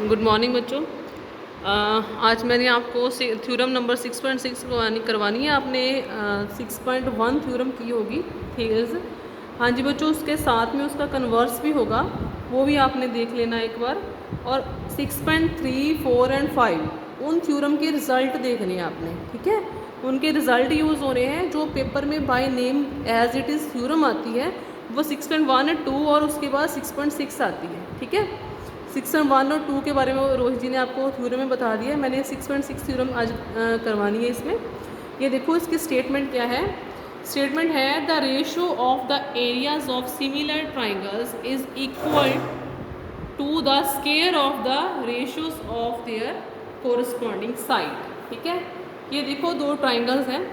Good morning बच्चों। आज मैंने आपको थ्योरम नंबर 6.6 करवानी है। आपने 6.1 थ्योरम की होगी थेल्स। हाँ जी बच्चों, उसके साथ में उसका कन्वर्स भी होगा, वो भी आपने देख लेना एक बार। और 6.3, 4 एंड 5 उन थ्योरम के रिज़ल्ट देखने हैं आपने, ठीक है। उनके रिज़ल्ट यूज़ हो रहे हैं। जो पेपर में by name as it is theorem आती है वो 6.1 और 2 और उसके बाद 6.6 आती है, ठीक है। 6.1 और 2 के बारे में रोहित जी ने आपको थ्योरम में बता दिया है। मैंने 6.6 थ्योरम आज करवानी है इसमें। ये देखो इसकी स्टेटमेंट क्या है। स्टेटमेंट है the ratio of the areas of similar triangles is equal to the square of the ratios of their corresponding side, ठीक है। ये देखो दो ट्राइंगल्स हैं,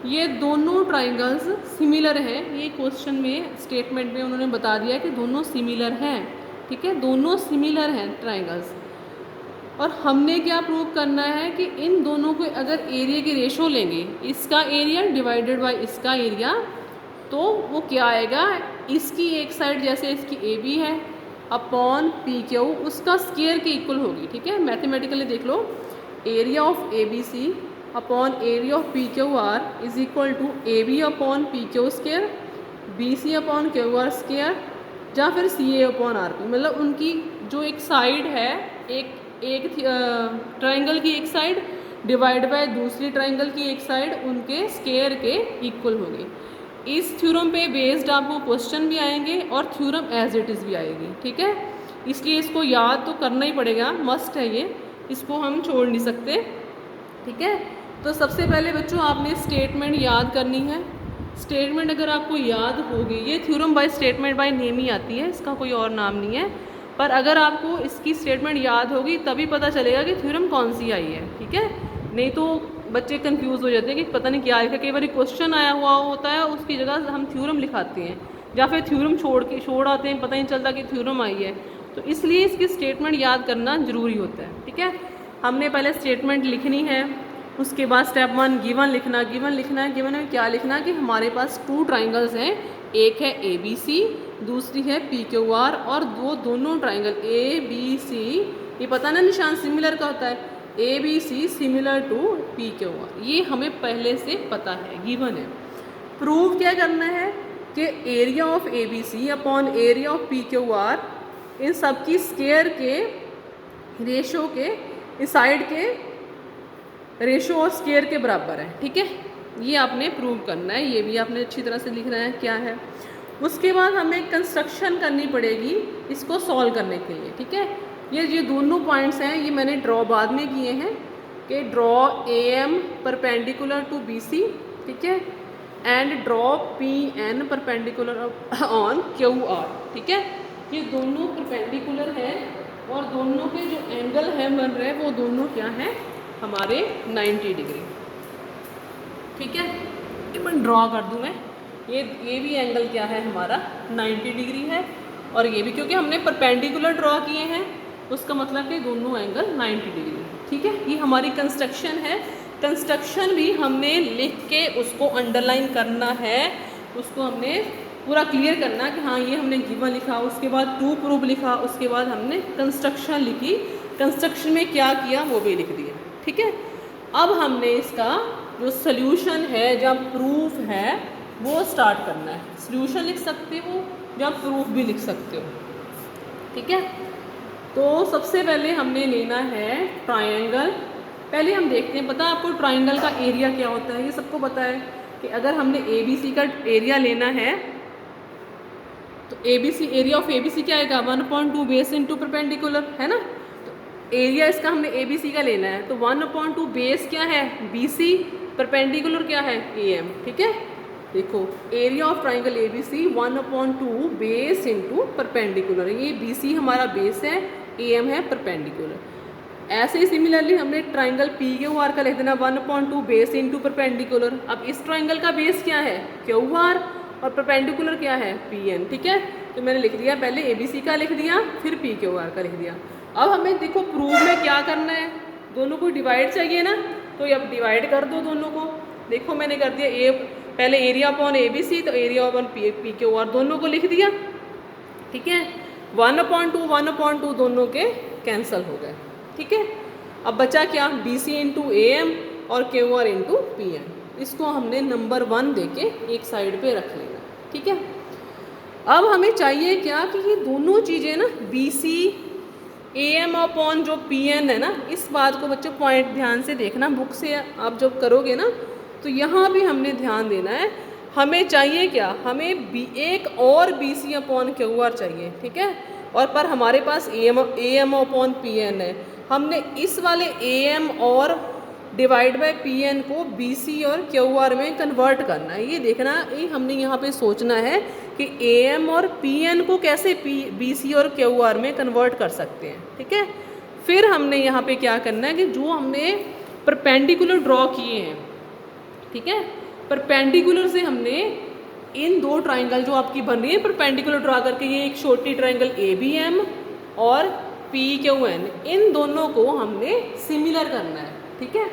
ये दोनों ट्राइंगल्स सिमिलर हैं। ये क्वेश्चन में स्टेटमेंट में उन्होंने बता दिया कि दोनों सिमिलर हैं, ठीक है। दोनों सिमिलर हैं ट्राइंगल्स। और हमने क्या प्रूव करना है कि इन दोनों को अगर एरिया की रेशो लेंगे, इसका एरिया डिवाइडेड बाय इसका एरिया, तो वो क्या आएगा, इसकी एक साइड जैसे इसकी ए बी है अपॉन पी क्यू उसका स्क्वायर के इक्वल होगी, ठीक है। मैथमेटिकली देख लो, area of A B C upon area of P Q R is equal to A B upon P Q square, B C upon Q R square, या फिर C A upon R P. मतलब उनकी जो एक side है, एक triangle की एक साइड डिवाइड बाय दूसरी ट्राइंगल की एक साइड उनके स्क्वायर के इक्वल होगी। इस थ्योरम पे बेस्ड आपको क्वेश्चन भी आएंगे और थ्योरम एज इट इज़ भी आएगी, ठीक है। इसलिए इसको याद तो करना ही पड़ेगा, मस्ट है ये, इसको हम छोड़ नहीं सकते, ठीक है। तो सबसे पहले बच्चों आपने स्टेटमेंट याद करनी है। स्टेटमेंट अगर आपको याद होगी, ये theorem by statement by name ही आती है, इसका कोई और नाम नहीं है। पर अगर आपको इसकी स्टेटमेंट याद होगी तभी पता चलेगा कि थ्योरम कौन सी आई है, ठीक है। नहीं तो बच्चे कंफ्यूज हो जाते हैं कि पता नहीं क्या लिखा। कई बार क्वेश्चन आया हुआ होता है, उसकी जगह हम थ्योरम लिखाते हैं या फिर थ्योरम छोड़ आते हैं, पता नहीं चलता कि थ्योरम आई है। तो इसलिए इसकी स्टेटमेंट याद करना ज़रूरी होता है, ठीक है। हमने पहले स्टेटमेंट लिखनी है, उसके बाद स्टेप 1 गिवन लिखना। गिवन में क्या लिखना कि हमारे पास टू ट्राइंगल्स हैं, एक है ए बी सी, दूसरी है पी क्यू आर, और वो दोनों ट्राइंगल ए बी सी, ये पता ना निशान सिमिलर का होता है, A B C similar to P Q R, ये हमें पहले से पता है, गिवन है। प्रूव क्या करना है कि area of A B C upon area of P Q R इन सब की स्क्वायर के रेशो के इस साइड के रेशो और स्क्वायर के बराबर है, ठीक है। ये आपने प्रूव करना है, ये भी आपने अच्छी तरह से लिखना है क्या है। उसके बाद हमें कंस्ट्रक्शन करनी पड़ेगी इसको सॉल्व करने के लिए, ठीक है। ये दोनों पॉइंट्स हैं, ये मैंने ड्रॉ बाद में किए हैं कि draw A M perpendicular to B C, ठीक है, and draw P N perpendicular on Q R, ठीक है। ये दोनों परपेंडिकुलर है और दोनों के जो एंगल है बन रहे हैं वो दोनों क्या हैं, हमारे 90 डिग्री, ठीक है। ये मैं ड्रॉ कर दूँ मैं, ये भी एंगल क्या है हमारा 90 डिग्री है, और ये भी क्योंकि हमने परपेंडिकुलर ड्रॉ किए हैं उसका मतलब कि दोनों एंगल 90 डिग्री है, ठीक है। ये हमारी कंस्ट्रक्शन है। कंस्ट्रक्शन भी हमने लिख के उसको अंडरलाइन करना है, उसको हमने पूरा क्लियर करना कि हाँ ये हमने गिवन लिखा, उसके बाद टू प्रूफ लिखा, उसके बाद हमने कंस्ट्रक्शन लिखी, कंस्ट्रक्शन में क्या किया वो भी लिख दिया, ठीक है। अब हमने इसका जो सल्यूशन है या प्रूफ है वो स्टार्ट करना है। सल्यूशन लिख सकते हो या प्रूफ भी लिख सकते हो, ठीक है। तो सबसे पहले हमने लेना है ट्रायंगल। पहले हम देखते हैं, पता है आपको ट्रायंगल का एरिया क्या होता है, ये सबको पता है कि अगर हमने ए बी सी का एरिया लेना है तो A B C area of A B C क्या आएगा 1/2 बेस इंटू परपेंडिकुलर, है ना। एरिया इसका हमने ए बी सी का लेना है तो 1/2 बेस क्या है बी सी, परपेंडिकुलर क्या है ए एम, ठीक है। देखो area of triangle A B C 1/2 base into perpendicular, ये बी सी हमारा बेस है, ए एम है परपेंडिकुलर। ऐसे ही सिमिलरली हमने ट्राइंगल पी क्यू आर का लिख देना 1/2 बेस इंटू परपेंडिकुलर। अब इस ट्राइंगल का बेस क्या है क्यू आर और परपेंडिकुलर क्या है पी एन, ठीक है। तो मैंने लिख दिया, पहले ए बी सी का लिख दिया फिर पी क्यू आर का लिख दिया। अब हमें देखो प्रूफ में क्या करना है, दोनों को डिवाइड चाहिए ना, तो अब डिवाइड कर दो दोनों को। देखो मैंने कर दिया ए, पहले area upon A B C तो area upon P Q R दोनों को लिख दिया, ठीक है। 1/2 दोनों के कैंसिल हो गए, ठीक है। अब बचा क्या, B C into A M और Q R into P N, इसको हमने नंबर 1 देके एक साइड पे रख लेना, ठीक है। अब हमें चाहिए क्या कि ये दोनों चीज़ें ना B C A M upon जो पी एन है ना, इस बात को बच्चों पॉइंट ध्यान से देखना, बुक से आप जब करोगे ना तो यहाँ भी हमने ध्यान देना है। हमें चाहिए क्या, हमें एक और B C upon Q R चाहिए, ठीक है। और पर हमारे पास A M upon P N है, हमने इस वाले ए एम और डिवाइड बाय पी एन को बी सी और क्यू आर में कन्वर्ट करना है। ये देखना, ये हमने यहाँ पे सोचना है कि ए एम और पी एन को कैसे बी सी और क्यू आर में कन्वर्ट कर सकते हैं, ठीक है। फिर हमने यहाँ पे क्या करना है कि जो हमने परपेंडिकुलर ड्रॉ किए हैं, ठीक है, परपेंडिकुलर से हमने इन दो ट्राइंगल जो आपकी बन रही है परपेंडिकुलर ड्रॉ करके, ये एक छोटी ट्राइंगल ए बी एम और पी क्यू एन, इन दोनों को हमने सिमिलर करना है, ठीक है।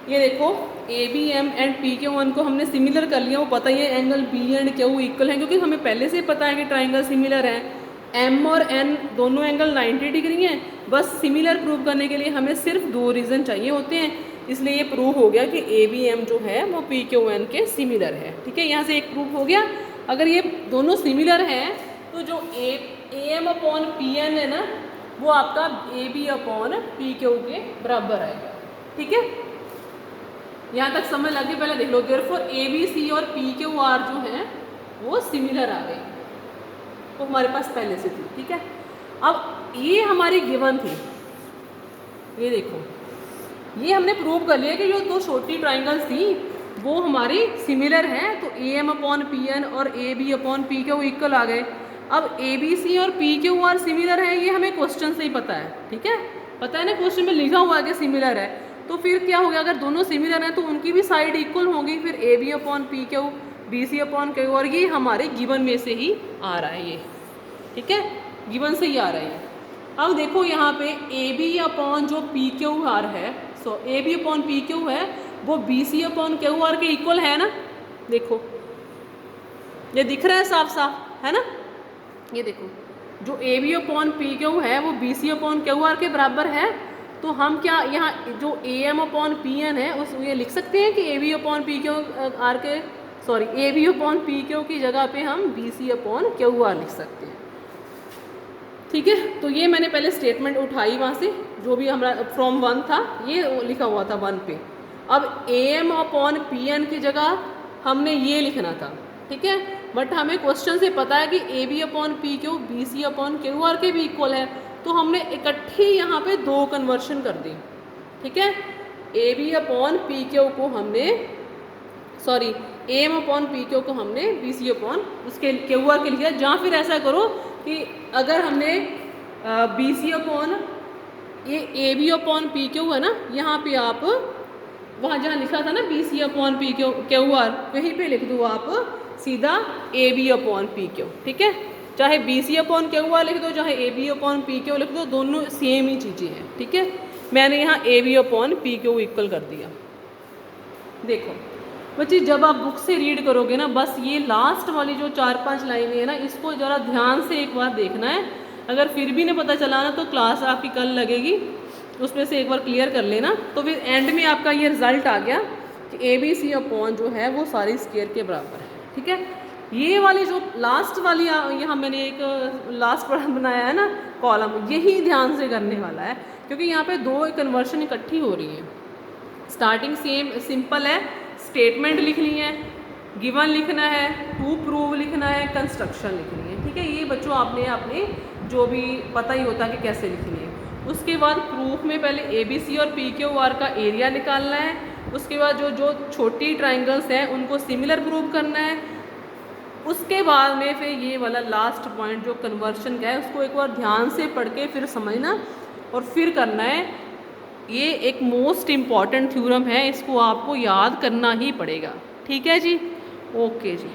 ये देखो A B M and P Q N को हमने सिमिलर कर लिया, वो पता ही है angle B and Q equal है, क्योंकि हमें पहले से पता है कि ट्राइंगल सिमिलर है। एम और एन दोनों एंगल 90 डिग्री हैं, बस सिमिलर प्रूव करने के लिए हमें सिर्फ 2 रीज़न चाहिए होते हैं, इसलिए ये प्रूव हो गया कि ए बी एम जो है वो पी क्यू एन के सिमिलर है, ठीक है। यहाँ से एक प्रूफ हो गया। अगर ये दोनों सिमिलर हैं तो जो A M upon P N है ना, वो आपका A B upon P Q के बराबर आएगा, ठीक है। यहाँ तक समझ लगे, पहले देख लो, देयरफॉर ए बी सी और पी क्यू आर जो है वो सिमिलर आ गई, तो हमारे पास पहले से थी, ठीक है। अब ये हमारी गिवन थी, ये देखो, ये हमने प्रूव कर लिया कि जो दो छोटी ट्राइंगल्स थी वो हमारी सिमिलर हैं, तो A M upon P N और A B upon P Q equal आ गए। अब ए बी सी और पी क्यू आर सिमिलर है, ये हमें क्वेश्चन से ही पता है, ठीक है, पता है ना, क्वेश्चन में लिखा हुआ है कि सिमिलर है, तो फिर क्या हो गया, अगर दोनों सिमिलर हैं तो उनकी भी साइड इक्वल होगी, फिर A B upon P Q, B C upon Q, और ये हमारे गिवन में से ही आ रहा है, ये ठीक है, गिवन से ही आ रहा है। अब देखो यहाँ पे ए बी अपॉन जो पी क्यू आर है, so A B upon P Q है, वो B C upon Q R के इक्वल है ना, देखो ये दिख रहा है साफ साफ, है ना। ये देखो जो A B upon P Q है वो B C upon Q R के बराबर है, तो हम क्या यहाँ जो A M upon P N है उस ये लिख सकते हैं कि A B upon P Q R के, sorry, A B upon P Q की जगह पे हम B C upon Q R लिख सकते हैं, ठीक है। तो ये मैंने पहले स्टेटमेंट उठाई वहाँ से, जो भी हमारा फ्रॉम 1 था, ये लिखा हुआ था 1 पे। अब A M upon P N की जगह हमने ये लिखना था, ठीक है, बट हमें क्वेश्चन से पता है कि A B upon P Q B C upon Q R के भी इक्वल है, तो हमने इकट्ठी यहाँ पे 2 कन्वर्शन कर दी, ठीक है। A B upon P Q को हमने, sorry, A M upon P Q को हमने बी सी अपॉन उसके क्यू आर के लिखा, जहाँ फिर ऐसा करो कि अगर हमने बी सी अपॉन ये A B upon P Q है ना, यहाँ पे आप वहाँ जहाँ लिखा था ना B C upon P Q R, वहीं पे लिख दो आप सीधा A B upon P Q, ठीक है। चाहे B C upon Q R लिख दो, चाहे A B upon P Q लिख दो, दोनों सेम ही चीज़ें हैं, ठीक है। मैंने यहाँ A B upon P Q equal कर दिया। देखो बच्चे, जब आप बुक से रीड करोगे ना, बस ये लास्ट वाली जो 4-5 लाइनें हैं ना, इसको ज़रा ध्यान से एक बार देखना है। अगर फिर भी नहीं पता चला ना, तो क्लास आपकी कल लगेगी, उसमें से एक बार क्लियर कर लेना, तो फिर एंड में आपका ये रिजल्ट आ गया कि ए बी सी अपॉन जो है वो सारी स्क्वायर के बराबर है, ठीक है। ये वाली जो लास्ट वाली यहाँ मैंने एक लास्ट बनाया है ना कॉलम, यही ध्यान से करने वाला है, क्योंकि यहाँ पे 2 कन्वर्शन इकट्ठी हो रही है। स्टार्टिंग सेम सिंपल है, स्टेटमेंट लिखनी है, गिवन लिखना है, टू प्रूव लिखना है, कंस्ट्रक्शन लिखनी है, ठीक है। ये बच्चों आपने अपने जो भी पता ही होता है कि कैसे लिखनी है। उसके बाद प्रूफ में पहले ए बी सी और पी क्यू आर का एरिया निकालना है, उसके बाद जो छोटी ट्राइंगल्स हैं उनको सिमिलर प्रूव करना है, उसके बाद में फिर ये वाला लास्ट पॉइंट जो कन्वर्शन का है उसको एक बार ध्यान से पढ़ के फिर समझना और फिर करना है। ये एक मोस्ट इम्पॉर्टेंट थ्योरम है, इसको आपको याद करना ही पड़ेगा, ठीक है जी। ओके जी।